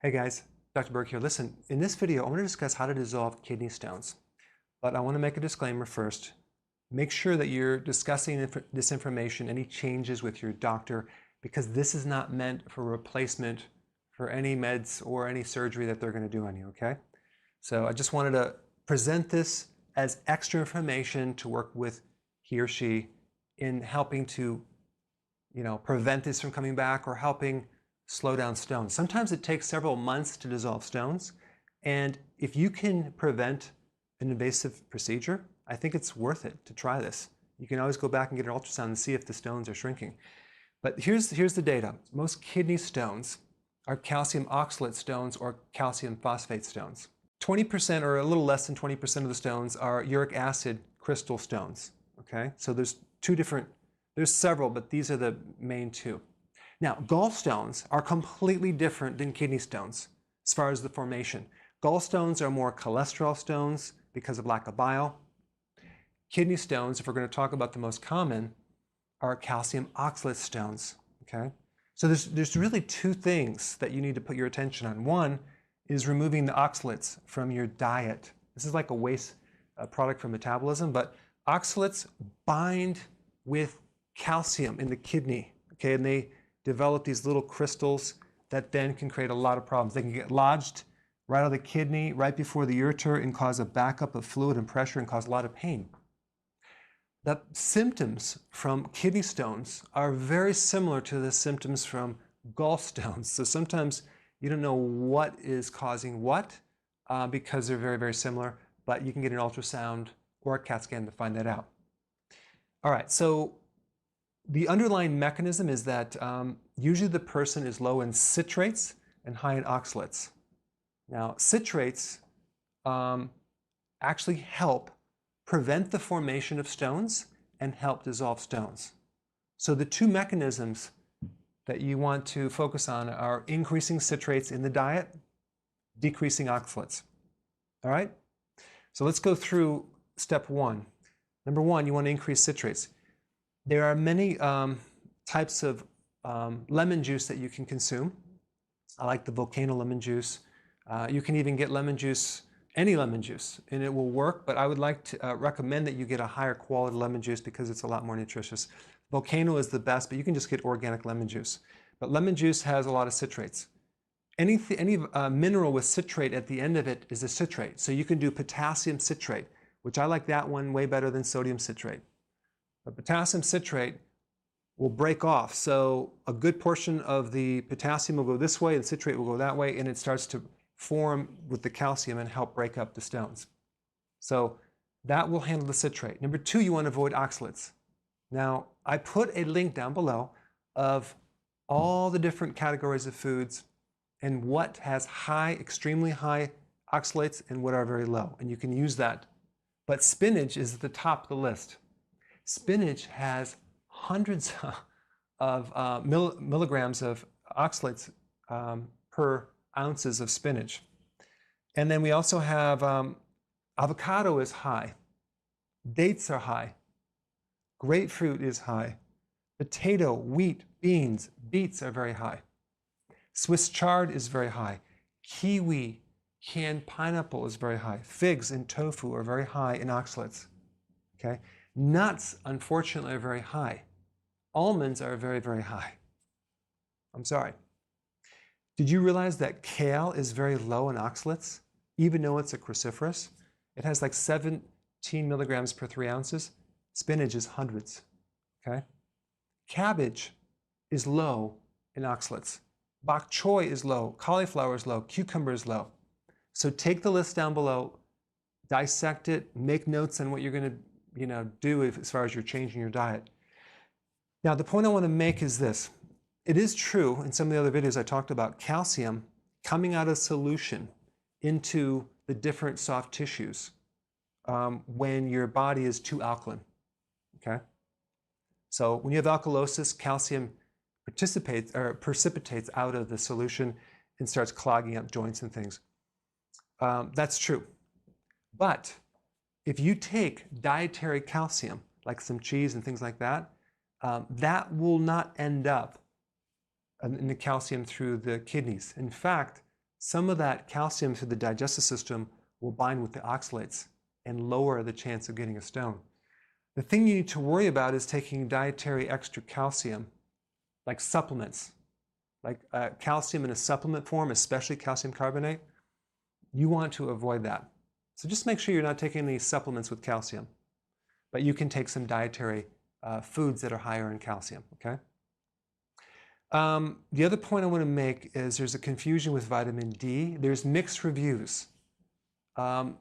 Hey guys, Dr. Berg here. Listen, in this video, I want to discuss how to dissolve kidney stones. But I want to make a disclaimer first. Make sure that you're discussing this information, any changes with your doctor, because this is not meant for replacement for any meds or any surgery that they're going to do on you, okay? So I just wanted to present this as extra information to work with he or she in helping to, prevent this from coming back or helping slow down stones. Sometimes it takes several months to dissolve stones. And if you can prevent an invasive procedure, I think it's worth it to try this. You can always go back and get an ultrasound and see if the stones are shrinking. But here's the data. Most kidney stones are calcium oxalate stones or calcium phosphate stones. 20% or a little less than 20% of the stones are uric acid crystal stones. Okay, so there's several, but these are the main two. Now, gallstones are completely different than kidney stones as far as the formation. Gallstones are more cholesterol stones because of lack of bile. Kidney stones, if we're going to talk about the most common, are calcium oxalate stones. Okay, so there's really two things that you need to put your attention on. One is removing the oxalates from your diet. This is like a waste product from metabolism, but oxalates bind with calcium in the kidney. Okay, and they develop these little crystals that then can create a lot of problems. They can get lodged right out of the kidney, right before the ureter, and cause a backup of fluid and pressure and cause a lot of pain. The symptoms from kidney stones are very similar to the symptoms from gallstones. So sometimes you don't know what is causing what because they're very, very similar, but you can get an ultrasound or a CAT scan to find that out. All right, so the underlying mechanism is that usually the person is low in citrates and high in oxalates. Now, citrates actually help prevent the formation of stones and help dissolve stones. So the two mechanisms that you want to focus on are increasing citrates in the diet, decreasing oxalates. All right? So let's go through step one. Number one, you want to increase citrates. There are many types of lemon juice that you can consume. I like the volcano lemon juice. You can even get lemon juice, any lemon juice, and it will work, but I would like to recommend that you get a higher quality lemon juice because it's a lot more nutritious. Volcano is the best, but you can just get organic lemon juice. But lemon juice has a lot of citrates. Any mineral with citrate at the end of it is a citrate. So you can do potassium citrate, which I like that one way better than sodium citrate. But potassium citrate will break off. So a good portion of the potassium will go this way and citrate will go that way, and it starts to form with the calcium and help break up the stones. So that will handle the citrate. Number two, you want to avoid oxalates. Now, I put a link down below of all the different categories of foods and what has high, extremely high oxalates and what are very low. And you can use that. But spinach is at the top of the list. Spinach has hundreds of milligrams of oxalates per ounces of spinach. And then we also have avocado is high. Dates are high. Grapefruit is high. Potato, wheat, beans, beets are very high. Swiss chard is very high. Kiwi, canned pineapple is very high. Figs and tofu are very high in oxalates. Okay? Nuts, unfortunately, are very high. Almonds are very, very high. I'm sorry. Did you realize that kale is very low in oxalates, even though it's a cruciferous? It has like 17 milligrams per 3 ounces. Spinach is hundreds. Okay? Cabbage is low in oxalates. Bok choy is low. Cauliflower is low. Cucumber is low. So take the list down below, dissect it, make notes on what you're going to do as far as you're changing your diet. Now, the point I want to make is this. It is true, in some of the other videos I talked about calcium coming out of solution into the different soft tissues when your body is too alkaline. Okay? So when you have alkalosis, calcium precipitates out of the solution and starts clogging up joints and things. That's true. But if you take dietary calcium, like some cheese and things like that, that will not end up in the calcium through the kidneys. In fact, some of that calcium through the digestive system will bind with the oxalates and lower the chance of getting a stone. The thing you need to worry about is taking dietary extra calcium, like supplements, like calcium in a supplement form, especially calcium carbonate. You want to avoid that. So just make sure you're not taking any supplements with calcium, but you can take some dietary foods that are higher in calcium, okay? The other point I want to make is there's a confusion with vitamin D. There's mixed reviews. A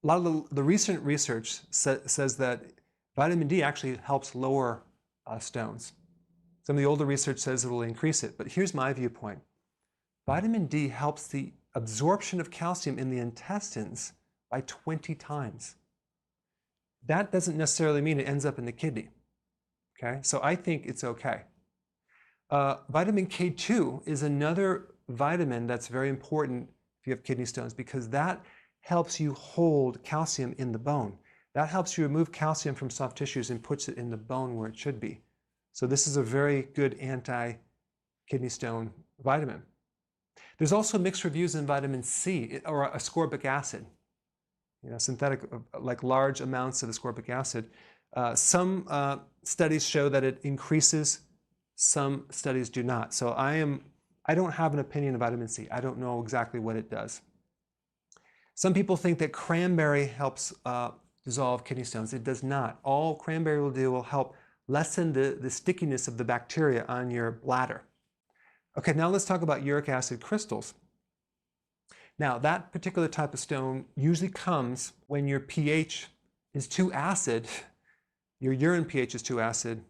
lot of the recent research says that vitamin D actually helps lower stones. Some of the older research says it will increase it, but here's my viewpoint. Vitamin D helps the absorption of calcium in the intestines by 20 times. That doesn't necessarily mean it ends up in the kidney, okay? So I think it's okay. Vitamin K2 is another vitamin that's very important if you have kidney stones because that helps you hold calcium in the bone. That helps you remove calcium from soft tissues and puts it in the bone where it should be. So this is a very good anti-kidney stone vitamin. There's also mixed reviews in vitamin C or ascorbic acid. You know, synthetic, like large amounts of ascorbic acid. Some studies show that it increases, some studies do not. So I don't have an opinion of vitamin C. I don't know exactly what it does. Some people think that cranberry helps dissolve kidney stones. It does not. All cranberry will do will help lessen the stickiness of the bacteria on your bladder. Okay, now let's talk about uric acid crystals. Now, that particular type of stone usually comes when your pH is too acid, your urine pH is too acid,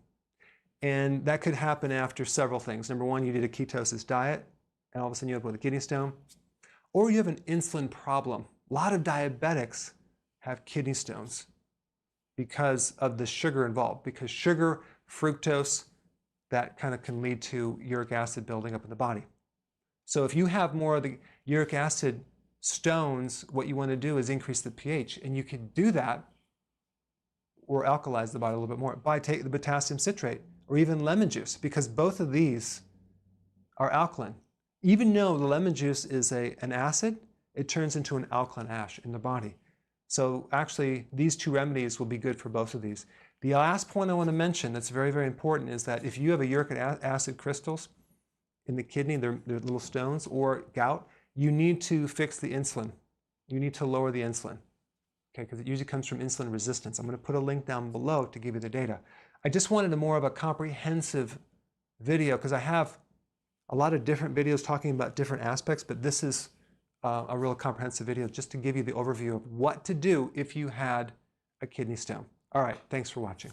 and that could happen after several things. Number one, you did a ketosis diet, and all of a sudden you end up with a kidney stone, or you have an insulin problem. A lot of diabetics have kidney stones because of the sugar involved, because sugar, fructose, that kind of can lead to uric acid building up in the body. So if you have more of the uric acid stones, what you want to do is increase the pH, and you can do that or alkalize the body a little bit more by taking the potassium citrate or even lemon juice, because both of these are alkaline. Even though the lemon juice is an acid, it turns into an alkaline ash in the body. So actually, these two remedies will be good for both of these. The last point I want to mention that's very, very important is that if you have a uric acid crystals in the kidney, they're little stones, or gout, you need to fix the insulin. You need to lower the insulin, okay, because it usually comes from insulin resistance. I'm going to put a link down below to give you the data. I just wanted more of a comprehensive video because I have a lot of different videos talking about different aspects, but this is a real comprehensive video just to give you the overview of what to do if you had a kidney stone. All right, thanks for watching.